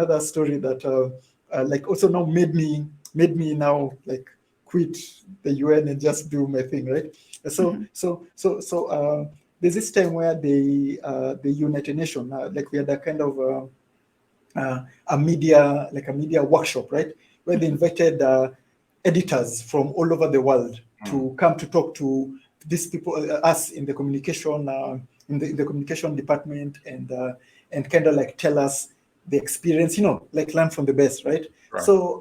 another story that like also now made me now like quit the UN and just do my thing, right? So there's this time where the United Nations, like we had a kind of a media workshop, right, where they invited editors from all over the world to come to talk to these people, us in the communication in the communication department, and kind of like tell us the experience, like learn from the best, right? So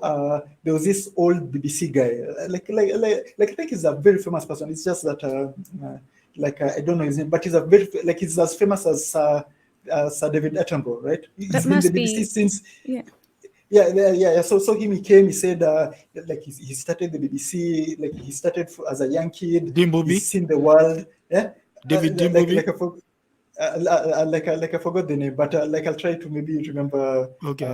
there was this old BBC guy, like I think he's a very famous person. It's just that I don't know his name, but he's he's as famous as Sir David Attenborough, right? He's been in the BBC since. Yeah. So he came. He said, like he started the BBC. Like he started as a young kid. He's seen the world. Yeah, David Dimbobi. I forgot the name, but like I'll try to maybe remember. Okay.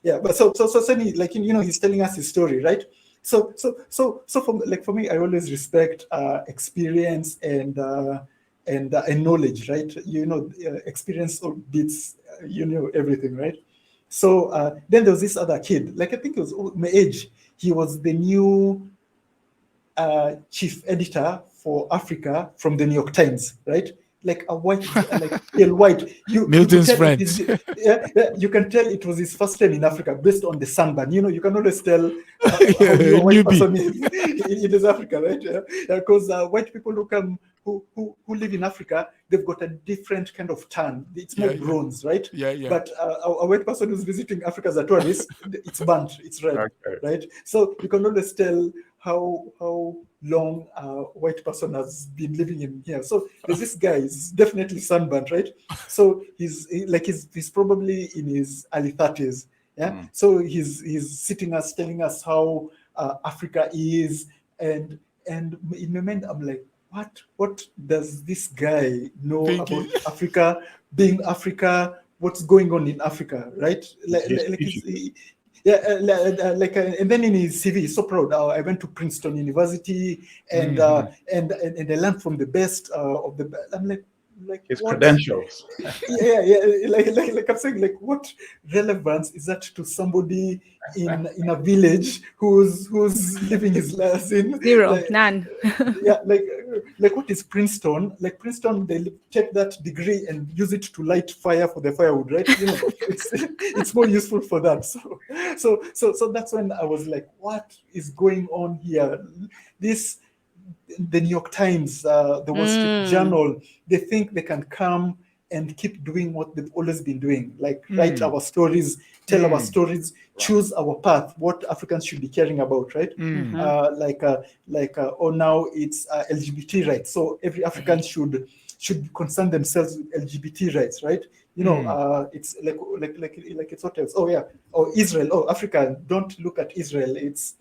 But so he, like, he's telling us his story, right? So for me, I always respect experience and knowledge, right? Experience beats everything, right? So then there was this other kid, like I think it was my age. He was the new chief editor for Africa from the New York Times, right? Like a white, like pale white. Milton's friend. You can tell it was his first time in Africa based on the sunburn. You can always tell how a white person is in Africa, right? Because white people who live in Africa, they've got a different kind of tan. It's more bronze, right? Yeah. But a white person who's visiting Africa as a tourist, it's burnt, it's red, right? So you can always tell how long a white person has been living in here. So there's this guy, he's definitely sunburnt, right? So he's probably in his early 30s. Yeah. So he's sitting us telling us how Africa is, and in my mind I'm like, what does this guy know about Africa, being Africa, what's going on in Africa, right? And then in his CV, he's so proud. I went to Princeton University, and I learned from the best of the best. I'm like his what? Credentials. Like I'm saying, like, what relevance is that to somebody in a village who's living his life in zero, none? Like what is Princeton? Like Princeton, they take that degree and use it to light fire for the firewood, right? It's more useful for that. So that's when I was like, what is going on here? The New York Times, the Wall Street Journal, they think they can come and keep doing what they've always been doing, like write our stories, tell our stories, choose our path, what Africans should be caring about, right? Now it's LGBT rights, so every African should concern themselves with LGBT rights, right? It's like it's what else? Israel. Africa, don't look at Israel. It's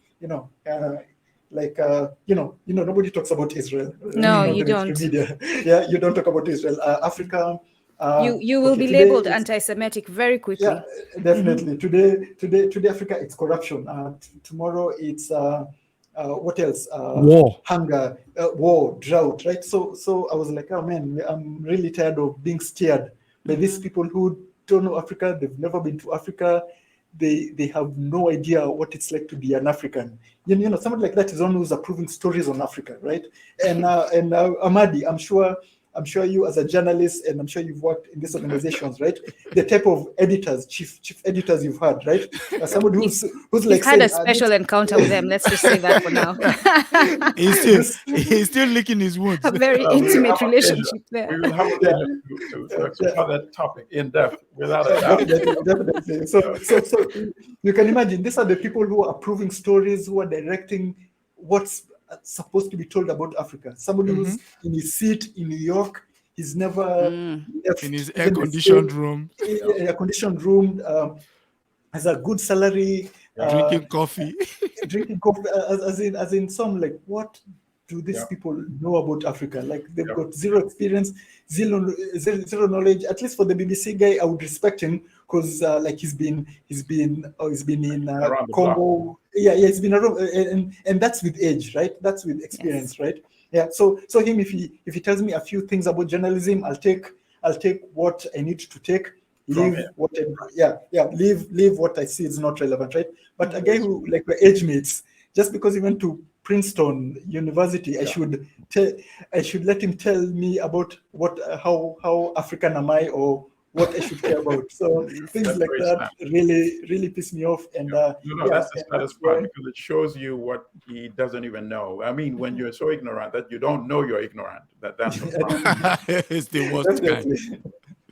nobody talks about Israel. No, you don't. Media. Yeah, you don't talk about Israel. Africa. You will be labeled anti-Semitic very quickly. Yeah, definitely. Today, Africa, it's corruption. Tomorrow, it's what else? War, hunger, war, drought. Right. So I was like, oh man, I'm really tired of being steered by these people who don't know Africa. They've never been to Africa. They have no idea what it's like to be an African. Somebody like that is one who's approving stories on Africa, right? And Amadi, I'm sure you as a journalist, and I'm sure you've worked in these organizations, right? The type of editors, chief editors you've had, right? Somebody who's like had a special encounter with them. Let's just say that for now. he's still licking his wounds. A very intimate relationship there. We will have a to explore that topic in depth without a doubt. Definitely. So you can imagine these are the people who are approving stories, who are directing what's supposed to be told about Africa. Somebody who's in his seat in New York, he's never left in his air-conditioned room. Air-conditioned room, has a good salary, drinking coffee. As in some, like, what do these people know about Africa? Like, they've got zero experience, zero knowledge. At least for the BBC guy, I would respect him because like he's been in Congo. Yeah, he's been around, and that's with age, right? That's with experience, right? Yeah. So him, if he tells me a few things about journalism, I'll take what I need to take. leave him. what leave what I see is not relevant, right? But a guy who, like, we're age mates, just because he went to Princeton University, I should let him tell me about how African am I, or what I should care about. So things That's like very that sad. really piss me off. And That's the saddest part, why, because it shows you what he doesn't even know. I mean, when you're so ignorant that you don't know you're ignorant, that's the problem. It's the worst kind. definitely.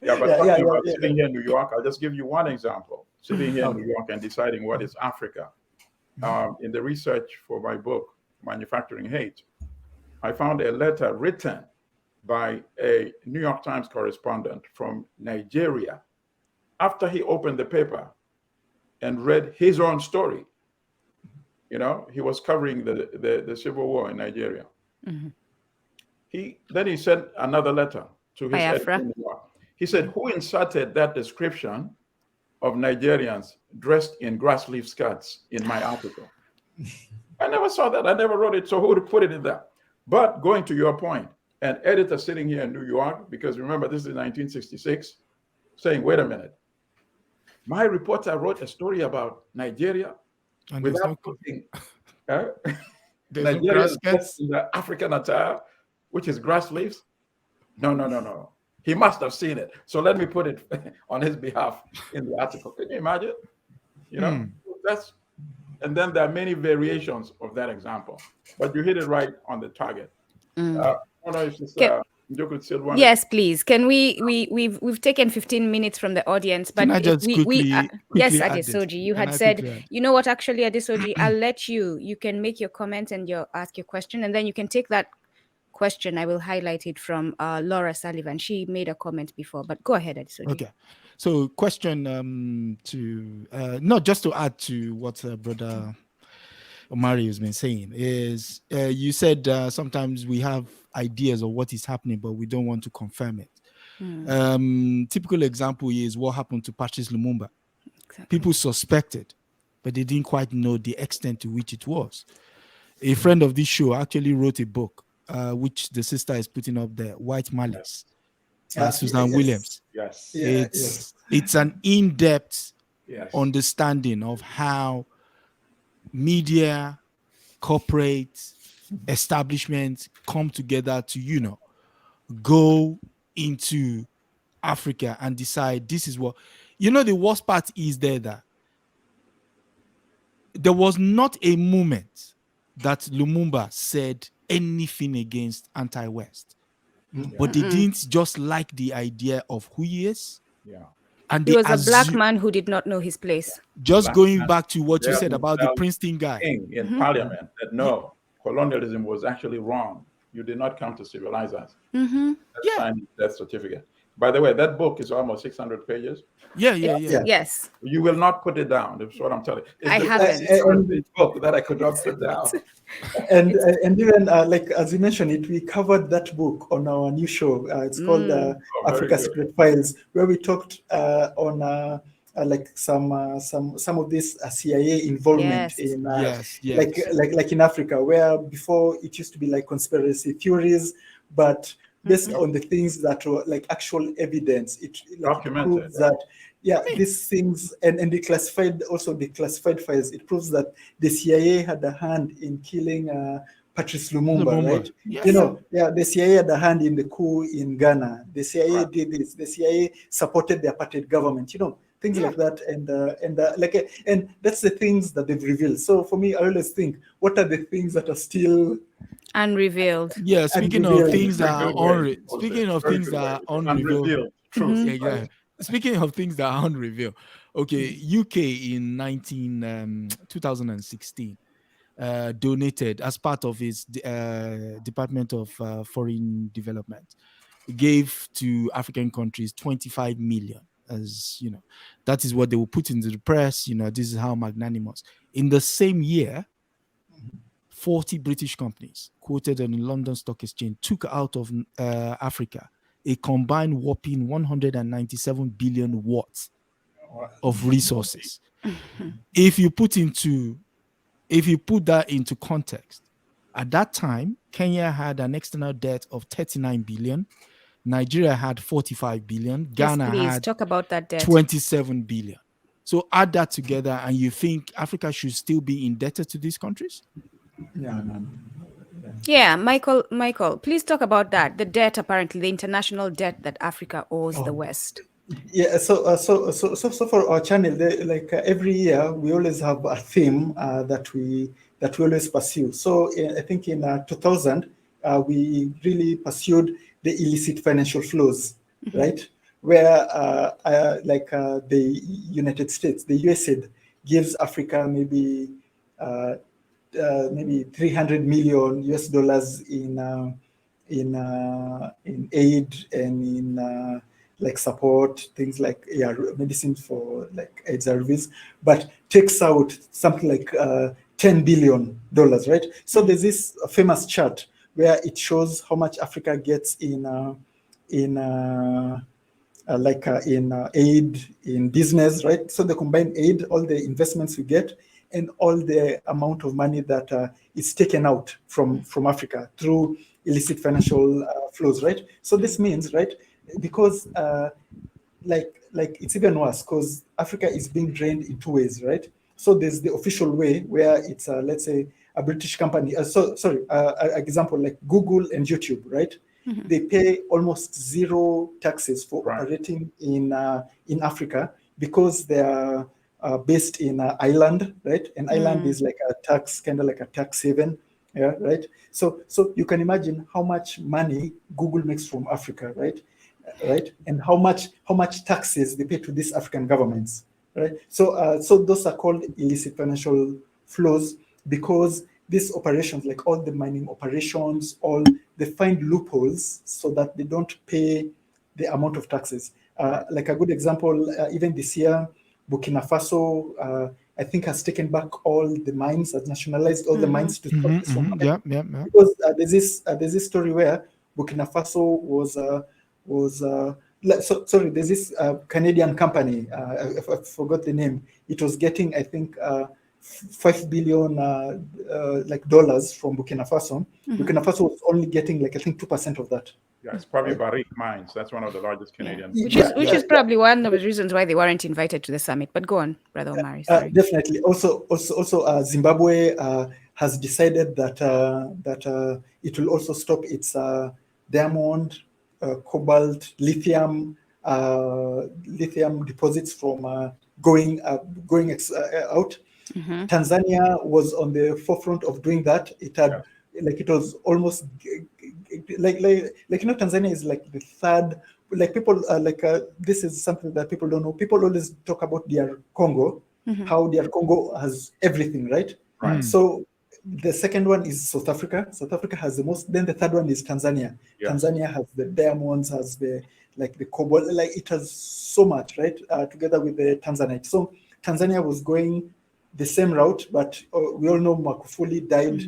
Yeah, but Yeah, talking about sitting here in New York, I'll just give you one example. Sitting here in Okay. New York and deciding what is Africa. In the research for my book, Manufacturing Hate, I found a letter written by a New York Times correspondent from Nigeria after he opened the paper and read his own story. You know, he was covering the civil war in Nigeria. Mhm. He sent another letter to his editor Biafra. in New York. He said, "Who inserted that description of Nigerians dressed in grass leaf skirts in my article?" I never saw that. I never wrote it. So who would put it in there? But going to your point, an editor sitting here in New York, because remember, this is 1966, saying, wait a minute, my reporter wrote a story about Nigeria And there's without no, putting there's no Nigeria grass skirts. in the African attire, which is grass leaves. No. He must have seen it. So let me put it on his behalf in the article. Can you imagine? You know, and then there are many variations of that example. But you hit it right on the target. I don't know if Njoku still wanted. Yes, please. Can we've taken 15 minutes from the audience, but Can I just quickly yes, add this? Adesoji, you Can had I said, quickly add? you know what, actually, Adesoji, I'll let you can make your comment and ask your question, and then you can take that question. I will highlight it from Laura Sullivan. She made a comment before, but go ahead, Adesoji. Okay. So question to not just to add to what brother Omare has been saying is you said sometimes we have ideas of what is happening, but we don't want to confirm it. Typical example is what happened to Patrice Lumumba. Exactly. People suspected, but they didn't quite know the extent to which it was. A friend of this show actually wrote a book, which the sister is putting up there, White Malice, by Susan Williams. Yes. It's an in-depth Yes. understanding of how media, corporate establishments come together to, go into Africa and decide this is what, the worst part is that there was not a moment that Lumumba said anything against anti-West, but they didn't just like the idea of who he is. Yeah. And He they was a black man who did not know his place. just Black going man. back to what you Yeah, said about the Princeton guy. King in Parliament that no, colonialism was actually wrong. You did not come to civilize us. That's signed death certificate. By the way, that book is almost 600 pages. Yeah. Yes. You will not put it down. That's what I'm telling you. I haven't. It's the book that I could not put down. And even like as you mentioned it, we covered that book on our new show. It's called Africa good. Secret Files, where we talked on like some of this CIA involvement in like in Africa, where before it used to be like conspiracy theories, but based on the things that were like actual evidence, it proves that these things and the classified files, it proves that the CIA had a hand in killing Patrice Lumumba, right? Yes. The CIA had a hand in the coup in Ghana. The CIA did this. The CIA supported the apartheid government. Things like that, and that's the things that they've revealed. So for me, I always think, what are the things that are still unrevealed? Yeah, speaking of things that are unrevealed. Truth. Exactly. Speaking of things that are unrevealed. Okay, UK in 2016 donated as part of its Department of Foreign Development, gave to African countries 25 million. As you know, that is what they will put into the press. This is how magnanimous. In the same year, 40 British companies quoted on the London Stock Exchange took out of Africa a combined whopping 197 billion watts of resources. If you put that into context, at that time, Kenya had an external debt of 39 billion. Nigeria had 45 billion. Yes, Ghana please had talk about that debt. 27 billion. So add that together, and you think Africa should still be indebted to these countries? Yeah, no. Yeah, Michael, please talk about that. The debt, apparently, the international debt that Africa owes the West. Yeah, so for our channel, every year we always have a theme that we always pursue. So I think in 2000 we really pursued the illicit financial flows, right? Where the United States, the USAID gives Africa maybe 300 million US dollars in aid and in like support, things like medicine for like AIDS ARVs, but takes out something like $10 billion, right? So there's this famous chart where it shows how much Africa gets in aid, in business, right? So the combined aid, all the investments we get, and all the amount of money that is taken out from Africa through illicit financial flows, right? So this means, right, because it's even worse because Africa is being drained in two ways, right? So there's the official way where it's let's say a British company. Example like Google and YouTube, right? They pay almost zero taxes for operating in Africa because they are based in Ireland, right? And Ireland is like a tax, kind of like a tax haven, yeah, right? So you can imagine how much money Google makes from Africa, right? Right, and how much taxes they pay to these African governments, right? So those are called illicit financial flows because these operations, like all the mining operations, they find loopholes so that they don't pay the amount of taxes. Like a good example, even this year, Burkina Faso, I think, has taken back all the mines, has nationalized all the mines to stop this from happening. Yeah. Because there's this story where Burkina Faso there's this Canadian company, I forgot the name. It was getting, I think, $5 billion dollars from Burkina Faso. Burkina Faso was only getting I think 2% of that. Yeah, it's probably Barrick Mines. That's one of the largest Canadian. Which is probably one of the reasons why they weren't invited to the summit. But go on, Brother Omare. Sorry. Definitely. Also, Zimbabwe has decided that it will also stop its diamond, cobalt, lithium deposits from going out. Tanzania was on the forefront of doing that. It had it was almost Tanzania is like the third. People this is something that people don't know. People always talk about DR Congo, how DR Congo has everything, right? So the second one is South Africa. South Africa has the most. Then the third one is Tanzania. Tanzania has the diamonds, has the cobalt. It has so much, right? Together with the Tanzanite. So Tanzania was going the same route, but we all know Magufuli died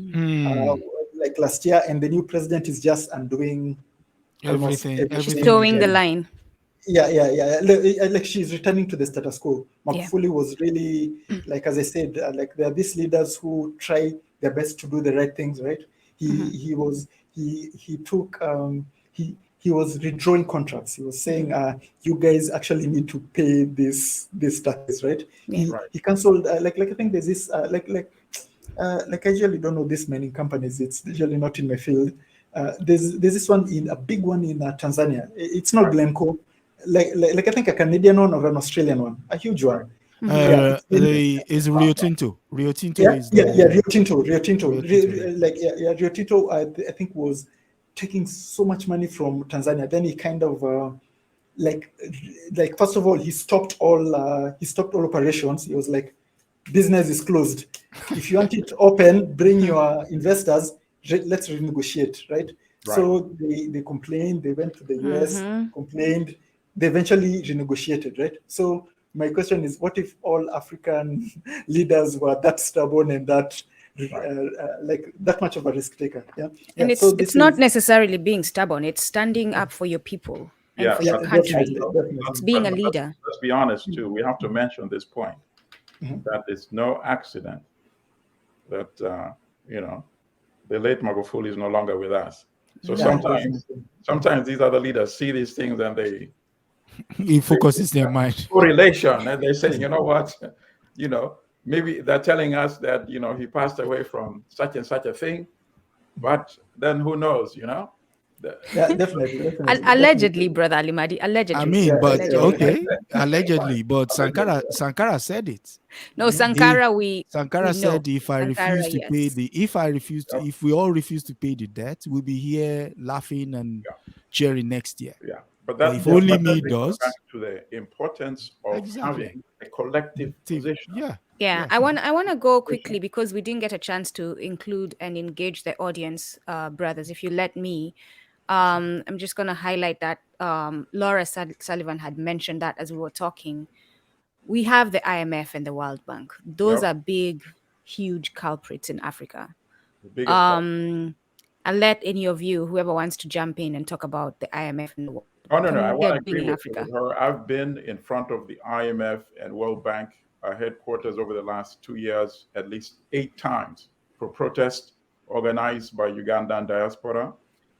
last year, and the new president is just undoing everything. Towing the line. Yeah. Like she's returning to the status quo. Magufuli was really, as I said, there are these leaders who try their best to do the right things, right? He was redrawing contracts. He was saying, you guys actually need to pay this taxes, right? He cancelled, I think there's this, I usually don't know this many companies. It's usually not in my field. There's this one, a big one in Tanzania. It's not Glencore, I think a Canadian one or an Australian one, a huge one. Is Rio Tinto. Rio Tinto is Rio Tinto. Rio Tinto, I think was taking so much money from Tanzania. Then he kind of first of all, he stopped all operations. He was like, business is closed. If you want it open, bring your investors. Let's renegotiate, right? So they complained. They went to the US, complained. They eventually renegotiated, right? So my question is, what if all African leaders were that stubborn and that that much of a risk taker? And it's not necessarily being stubborn. It's standing up for your people and for your country. Definitely. It's being a leader. Let's be honest too. We have to mention this point that it's no accident that the late Magufuli is no longer with us. So Yeah, sometimes these other leaders see these things and they It focuses their mind. correlation, and they say, you know what, maybe they're telling us that he passed away from such and such a thing, but then who knows, yeah, definitely. Allegedly, brother Alimadi, allegedly. I mean, Yeah, but yeah. okay, allegedly, but Sankara said it. No, Sankara, we Sankara know. said if I Sankara, refuse to pay yes. if we all refuse to pay the debt, we'll be here laughing and cheering next year. Yeah, but But if only me does. Back to the importance of Exactly. having a collective position. Yeah, I want to go quickly because we didn't get a chance to include and engage the audience, brothers. If you let me, I'm just going to highlight that Laura Sullivan had mentioned that as we were talking. We have the IMF and the World Bank. Those are big, huge culprits in Africa. The biggest I'll let any of you, whoever wants to jump in and talk about the IMF and the World Bank. Oh, no, Bank. I want to agree with Africa. her. I've been in front of the IMF and World Bank headquarters over the last 2 years, at least 8 times, for protests organized by Ugandan diaspora.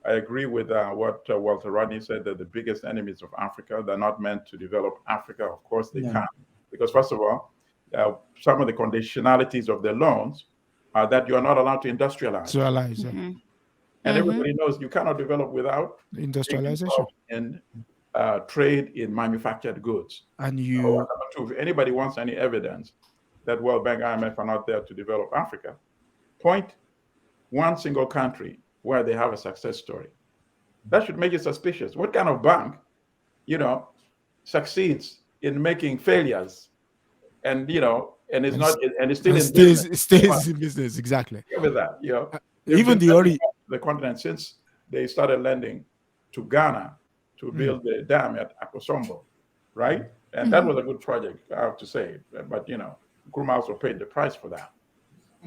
I agree with what Walter Rodney said, that the biggest enemies of Africa, they're not meant to develop Africa. Of course they can. Because first of all, some of the conditionalities of the loans are that you are not allowed to industrialize. And everybody knows you cannot develop without industrialization and trade in manufactured goods. And if anybody wants any evidence that World Bank, IMF are not there to develop Africa, point one single country where they have a success story. That should make you suspicious. What kind of bank, succeeds in making failures, and it's not, and it's still in business. Stays in business, exactly. With that, even the continent since they started lending to Ghana to build the dam at Akosombo, right? And that was a good project, I have to say. But Nkrumah also paid the price for that.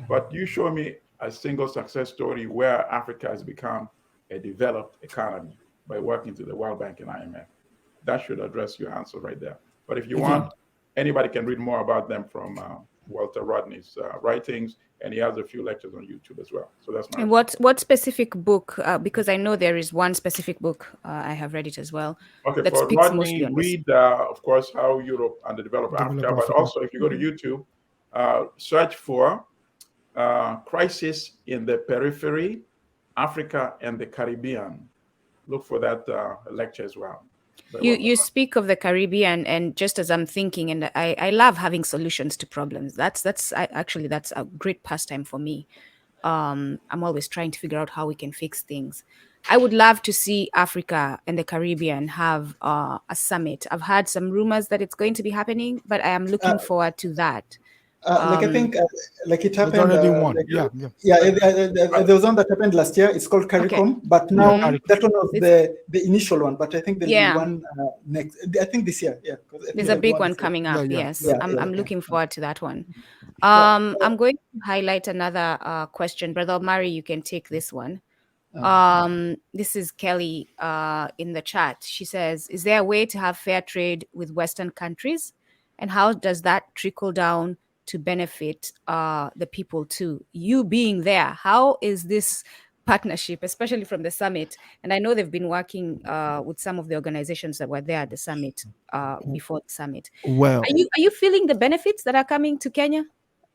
But you show me a single success story where Africa has become a developed economy by working to the World Bank and IMF. That should address your answer right there. But if you want, anybody can read more about them from Walter Rodney's writings, and he has a few lectures on YouTube as well. So that's my. And what specific book? Because I know there is one specific book. I have read it as well. Okay, that for speaks Rodney, mostly on read of course how Europe underdeveloped Africa. But also, if you go to YouTube, search for Crisis in the Periphery, Africa and the Caribbean. Look for that lecture as well. You speak of the Caribbean, and just as I'm thinking, and I love having solutions to problems. That's a great pastime for me. I'm always trying to figure out how we can fix things. I would love to see Africa and the Caribbean have a summit. I've heard some rumors that it's going to be happening, but I am looking forward to that. I think it happened. Already one. There was one that happened last year. It's called CARICOM, but now that one was the initial one. But I think there'll be one next. I think this year. Yeah, there's a big one coming up. Yes, I'm looking forward to that one. I'm going to highlight another question, Brother Omare. You can take this one. This is Kelly in the chat. She says, "Is there a way to have fair trade with Western countries, and how does that trickle down to benefit the people too? You being there, how is this partnership, especially from the summit?" And I know they've been working with some of the organizations that were there at the summit before the summit. Well, are you feeling the benefits that are coming to Kenya?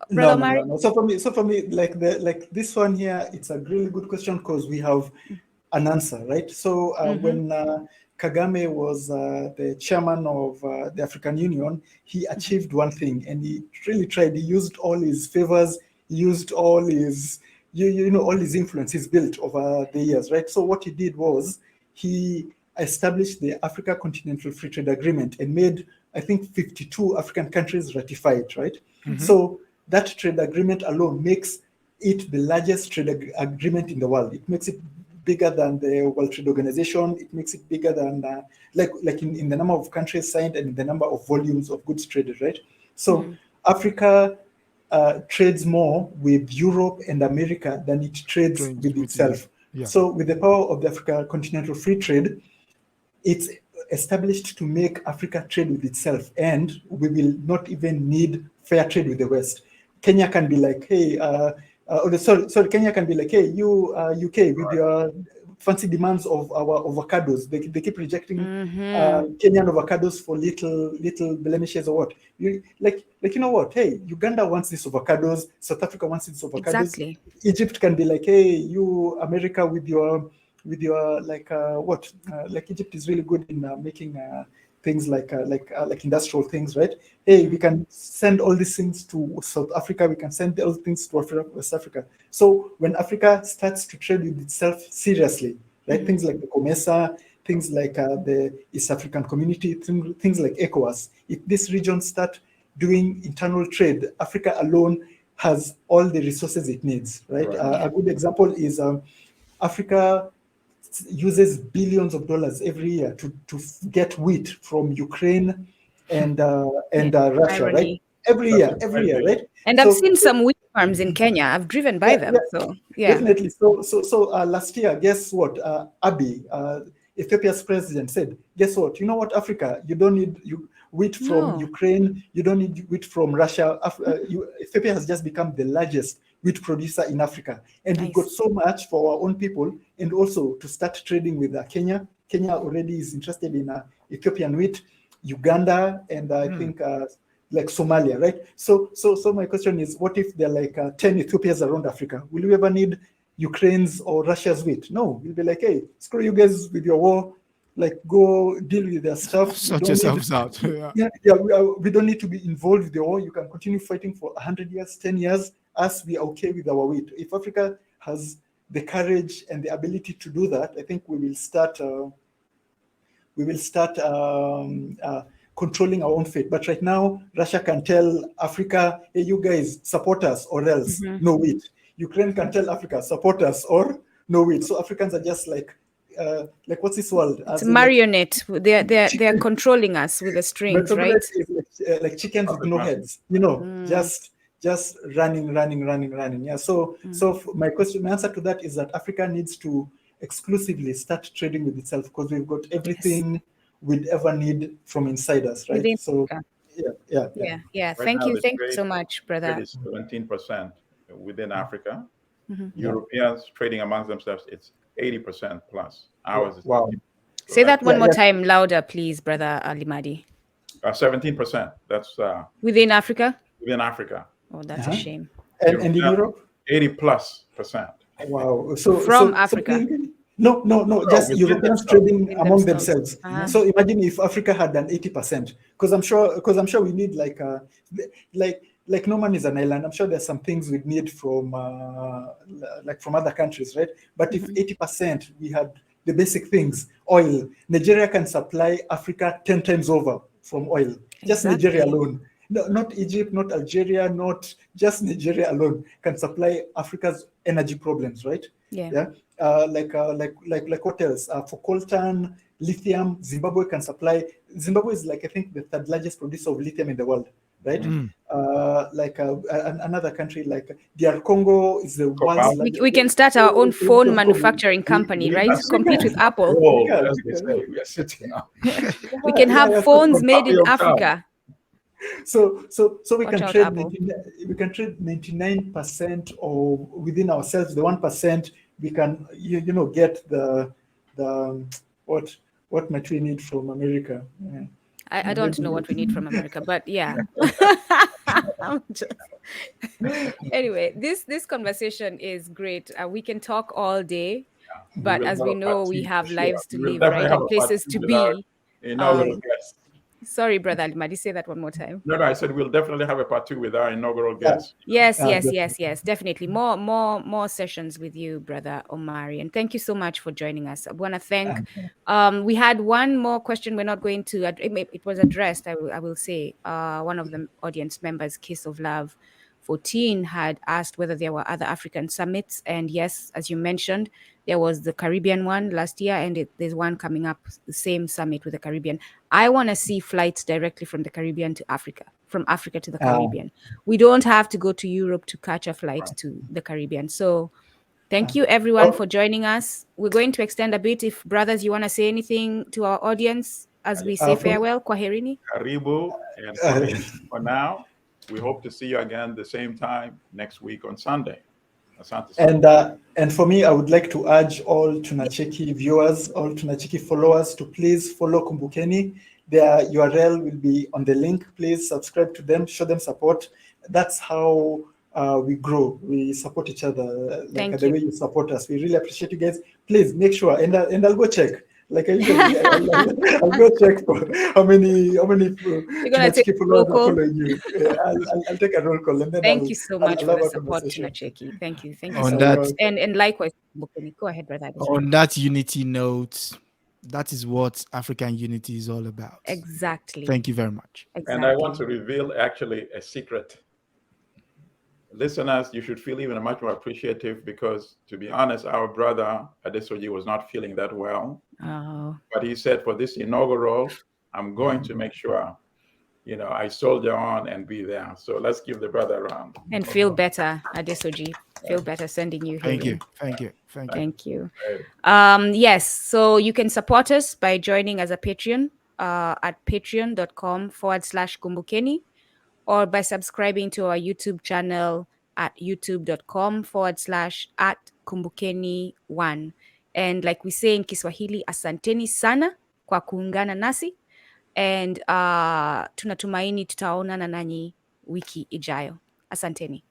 No. So for me, like this one here, it's a really good question because we have an answer, right? So when Kagame was the chairman of the African Union, he achieved one thing, and he really tried. He used all his favors, he used all his, all his influence he's built over the years, right? So what he did was he established the Africa Continental Free Trade Agreement and made, I think, 52 African countries ratify it, right? So that trade agreement alone makes it the largest trade agreement in the world. It makes it bigger than the World Trade Organization. It makes it bigger than like in the number of countries signed and in the number of volumes of goods traded, right? So Africa trades more with Europe and America than it trades with itself. So with the power of the Africa Continental Free Trade, it's established to make Africa trade with itself, and we will not even need fair trade with the West. Kenya can be like, hey, Kenya can be like, hey, you UK with your fancy demands of our avocados. They keep rejecting Kenyan avocados for little blemishes or what. Like you know what? Hey, Uganda wants these avocados. South Africa wants these avocados. Exactly. Egypt can be like, hey, you America with your like Egypt is really good in making things like industrial things, right? Hey, we can send all these things to South Africa. We can send all things to West Africa. So when Africa starts to trade with itself seriously, right? Things like the COMESA, things like the East African Community, things like ECOWAS. If this region start doing internal trade, Africa alone has all the resources it needs, right? A good example is Africa uses billions of dollars every year to get wheat from Ukraine and Russia, right? Every year, right? And I've seen some wheat farms in Kenya. I've driven by them, so yeah. Definitely. So last year, guess what? Abiy, Ethiopia's president, said, "Guess what? You know what, Africa? You don't need wheat from Ukraine. You don't need wheat from Russia. Ethiopia has just become the largest wheat producer in Africa, and we've got so much for our own people, and also to start trading with Kenya. Kenya already is interested in Ethiopian wheat, Uganda, and I think like Somalia, right? So my question is, what if there are like 10 Ethiopias around Africa? Will we ever need Ukraine's or Russia's wheat? No, we'll be like, hey, screw you guys with your war. Like, go deal with their stuff. Sort yourselves out. We don't need to be involved with the war. You can continue fighting for 100 years, 10 years. Us, we are okay with our wheat. If Africa has the courage and the ability to do that, I think we will start controlling our own fate. But right now, Russia can tell Africa, hey, you guys support us or else no wheat. Ukraine can tell Africa, support us or no wheat. So Africans are just like what's this world? It's a marionette. They're controlling us with the strings, right? Like chickens with no heads, just running. Yeah. So my answer to that is that Africa needs to exclusively start trading with itself, because we've got everything we'd ever need from inside us, right? So yeah. Right. Thank you so much, brother. It is 17% within Africa. Europeans trading amongst themselves, it's 80% plus. Ours is 50%. Say that one more time, louder, please, brother Alimadi. 17%. That's within Africa. Within Africa. Oh, that's a shame. And in Europe, 80+%. Wow. So from Africa. No, just Europeans trading among themselves. So imagine if Africa had an 80%, because I'm sure we need like no man is an island. I'm sure there's some things we'd need from from other countries, right? But if 80% we had the basic things, oil, Nigeria can supply Africa 10 times over from oil. Just Nigeria alone. No, not Egypt, not Algeria, not just Nigeria alone can supply Africa's energy problems, right? Yeah. Like what else? For coltan, lithium, Zimbabwe can supply. Zimbabwe is I think the third largest producer of lithium in the world, right? Another country like DR Congo is the world's largest. We can start our own phone manufacturing company, right? Compete with Apple. We can have phones made in Africa. So we can trade 99% or within ourselves. The 1% we can get the what might we need from America. I don't know what we need from America, but yeah. Anyway, this conversation is great. We can talk all day, but as we know, we have lives to live, right, and places to be. Sorry, brother Alimadi, say that one more time. No, I said we'll definitely have a part 2 with our inaugural guest. Yes, definitely. More sessions with you, brother Omare. And thank you so much for joining us. I want to thank, we had one more question we're not going to, it was addressed, I will say. One of the audience members, Kiss of Love 14, had asked whether there were other African summits. And yes, as you mentioned, there was the Caribbean one last year, and there's one coming up, the same summit with the Caribbean. I want to see flights directly from the Caribbean to Africa, from Africa to the Caribbean. We don't have to go to Europe to catch a flight to the Caribbean. So thank you, everyone, for joining us. We're going to extend a bit. If brothers, you want to say anything to our audience as we say farewell, Kwaherini. Karibu, and for now, we hope to see you again the same time next week on Sunday. Asante sana. And for me, I would like to urge all Tunacheki viewers, all Tunacheki followers to please follow Kumbukeni. Their URL will be on the link. Please subscribe to them, show them support. That's how we grow. We support each other, like the way you support us. We really appreciate you guys. Please make sure, and I'll go check. Like I usually, I'll go check for how many Tunacheki followers are following you. I'll take a roll call, and then Thank you so much for the support, conversation. Tunacheki. Thank you On so that, much. And likewise, Kumbukeni. Go ahead, brother. On that unity note, that is what African unity is all about. Exactly. Thank you very much. Exactly. And I want to reveal actually a secret. Listeners, you should feel even much more appreciative because, to be honest, our brother Adesoji was not feeling that well. Oh. But he said, for this inaugural, I'm going to make sure, I soldier on and be there. So let's give the brother a round. And feel better, Adesoji. Feel better sending you here. Thank you. Yes, so you can support us by joining as a Patreon at patreon.com/Kumbukeni, or by subscribing to our YouTube channel at youtube.com/@Kumbukeni1. And like we say in Kiswahili, asanteni sana kwa kuungana nasi, and tunatumaini tutaonana nanyi wiki ijayo. Asanteni.